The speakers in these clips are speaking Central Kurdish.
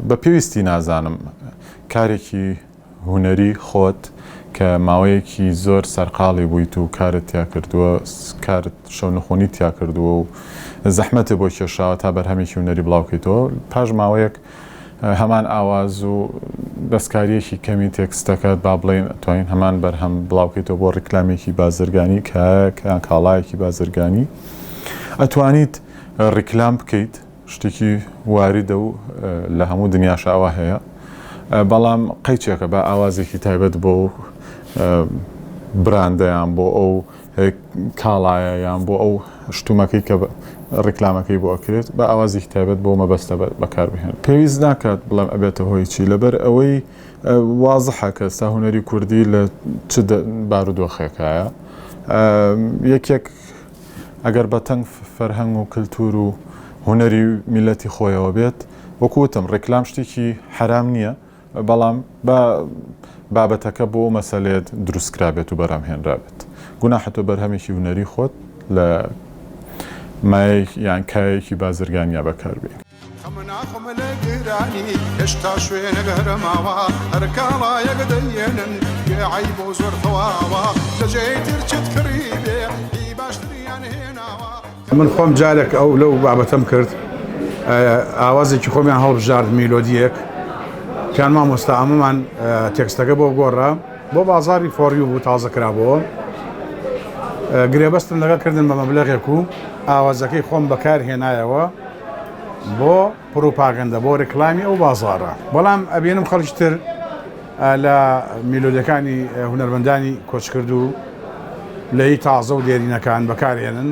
بە پێویستی نازانم کارێکی هونەری خۆت کە ماوەیەکی زۆر سەرقاڵی بوویت و کارت تیا کردووە کارت شەو نەخۆنی تیا کردووە و زەحمەتە بۆ کێشاوە تا بەرهەمێکی هونەری بڵاوکەیتەوە پاش ماوەیەک هەمان ئاواز و دەستکاریەکی کەمی تێکستەکەت با بڵێن توانین هەمان بەرهەم بڵاوکەیتەوە بۆ ڕیکلامێکی بازرگانی کە کاڵایەکی بازرگانی ئەتوانیت ڕیکلام بکەیت شتێکی واریدە و لە هەموو دنیاشاوە هەیە بەڵام قەیچێکە بە ئاوازێکی تایبەت بۆ براندەیان بۆ ئەو کاڵایە یان بۆ ئەو شتومەکەی کە ڕیکلامەکەی بۆ ئەکرێت بە ئاوازێکی تایبەت بۆ مەبەستە بەکاربهێن پێویست ناکات بڵێم ئەبێتە هۆی چی لەبەر ئەوەی وازحە کە ئێستا هونەری کوردی لە چ بارودۆخێکایە یەکێک ئەگەر بە تەنگ فەرهەنگ و کللتور و هونەری میلەتی خۆیەوە بێت وەکوتم ڕیکلام شتێکی حرام نییە بەڵام بابەتەکە بۆ مەسەلێت دروستکرابێت و بەرهەمهێنرابێت گوناحەتۆ بەرهەمێکی هونەری خۆت لە مایەک یان کایەکی بازرگانیا بەکاربێت هێشتا شوێنە گەرەماوە هەرکاڵایەک دەیێنن بێعەیب بۆ زۆر تەواوە لەجێی ترچت کڕی بێ هی باشتریان هێناوە من خۆم جارێک ئەو لەو بابەتەم کرد ئاوازێکی خۆمیان هەڵبژارد میلۆدیەک پیان مامۆستا ئەمەمان تێکستەکە بۆ گۆڕا بۆ بازاری فۆری بوو تازە کرابەوە گرێبەستم لەگە کردن بە مەبلەغێک و ئاوازەکەی خۆم بەکار هێنایەوە بۆ پرۆپاگەندە بۆ ڕێکلامی ئەو بازارە بەڵام ئەبێنم خەڵکتر لە میلۆدیەکانی هونەرمەندانی کۆچکرد و لەی تازە و دێرینەکان بەکارهێنن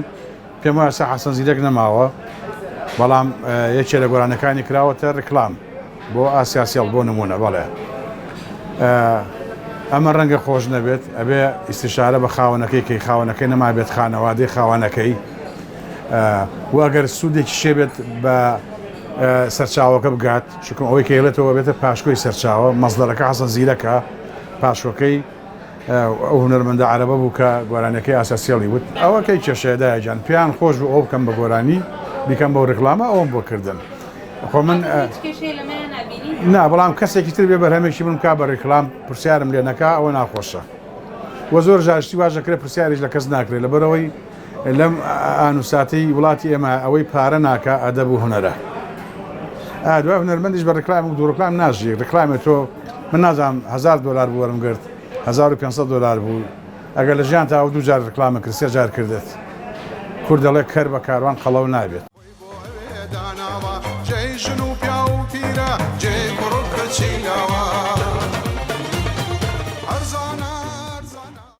پێم وایە حەسەن زیرەک نەماوە بەڵام یەکێ لە گۆرانەکانی کراوەتە ڕێکلام بۆ ئاسیاسیال بۆ نمونە بەڵێ ئەمە ڕەنگە خۆش نەبێت ئەبێ ئیستیشارە بە خاوەنەکەی کەی خاوەنەکەی نەمابێت خانەوادەی خاوەنەکەی و ئەگەر سوودێکی شێبێت بە سەرچاوەکە بگات چکم ئەوەی کەیڵێتەوە بێتە پاشکۆی سەرچاوە مەزدەرەکە حەسەن زیرەکە پاشۆکەی ئەو هونەرمەندە عەرەبە بوو کە گۆرانەکەی ئاساسیاڵی وت ئەوە کەی کێشەیەدایە جان پیان خۆش بوو ئەو بکەم بە گۆرانی بیکەم بەو ڕێکلامە ئەوم بۆ کردن خۆ من نا بەڵام کەسێکی تر بێ بەرهەمێکی من کا بە ڕێکلام پرسیارم لێ نەکا ئەوە ناخۆشە وە زۆر جاشتی واژەکرێ پرسیاریش لە کەس ناکرێت لەبەرەوەی لەم ئانوساتی وڵاتی ئێمە ئەوەی پارە ناکە ئەدەب و هونەرە دوای هونەرمەندیش بە ڕێکلام و دوو ڕێکلام ناژی ڕێکلامێت تۆ من نازانم $1000 بوو وەرم گرت $1500 بوو ئەگەر لە ژیان تا دوو جار ڕێکلامە کرد سێ جار کردێت کوور دەڵێ کەر بە کاروان قەڵەو نابێت